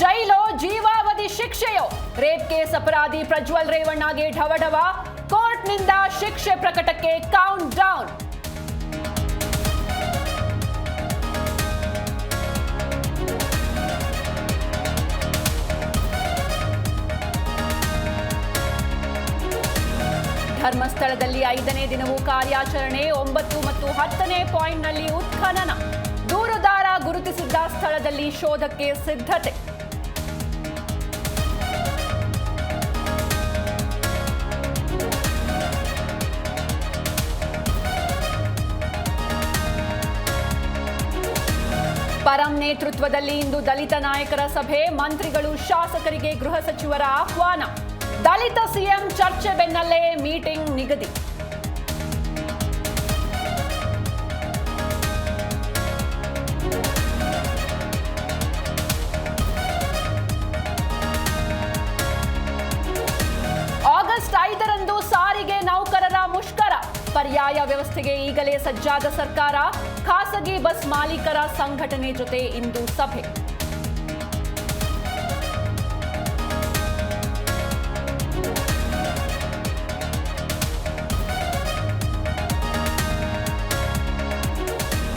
ಜೈಲೋ ಜೀವಾವಧಿ ಶಿಕ್ಷೆಯೋ rape case ಅಪರಾಧಿ ಪ್ರಜ್ವಲ್ ರೇವಣ್ಣಗೆ ಢವಢವ ಕೋರ್ಟ್ನಿಂದ ಶಿಕ್ಷೆ ಪ್ರಕಟಕ್ಕೆ ಕೌಂಟ್ ಡೌನ್. ಧರ್ಮಸ್ಥಳದಲ್ಲಿ 5ನೇ ದಿನವೂ ಕಾರ್ಯಾಚರಣೆ. 9 ಮತ್ತು 10ನೇ ಪಾಯಿಂಟ್ನಲ್ಲಿ ಉತ್ಖನನ. ದೂರುದಾರ ಗುರುತಿಸಿದ್ದ ಸ್ಥಳದಲ್ಲಿ ಶೋಧಕ್ಕೆ ಸಿದ್ಧತೆ. ಪರಂ ನೇತೃತ್ವದಲ್ಲಿ ಇಂದು ದಲಿತ ನಾಯಕರ ಸಭೆ. ಮಂತ್ರಿಗಳು ಶಾಸಕರಿಗೆ ಗೃಹ ಸಚಿವರ ಆಹ್ವಾನ. ದಲಿತ ಸಿಎಂ ಚರ್ಚೆ ಬೆನ್ನಲ್ಲೇ ಮೀಟಿಂಗ್ ನಿಗದಿ. ಆಗಸ್ಟ್ 5ರಂದು ಸಾರಿಗೆ ನೌಕರರ ಮುಷ್ಕರ. ಪರ್ಯಾಯ ವ್ಯವಸ್ಥೆಗೆ ಈಗಲೇ ಸಜ್ಜಾದ ಸರ್ಕಾರ. ಖಾಸಗಿ ಬಸ್ ಮಾಲೀಕರ ಸಂಘಟನೆ ಜೊತೆ ಇಂದು ಸಭೆ.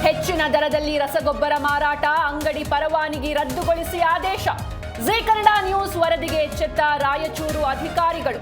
ಹೆಚ್ಚಿನ ದರದಲ್ಲಿ ರಸಗೊಬ್ಬರ ಮಾರಾಟ. ಅಂಗಡಿ ಪರವಾನಗಿ ರದ್ದುಗೊಳಿಸಿ ಆದೇಶ. ಜೀ ಕನ್ನಡ ನ್ಯೂಸ್ ವರದಿಗೆ ಎಚ್ಚೆತ್ತ ರಾಯಚೂರು ಅಧಿಕಾರಿಗಳು.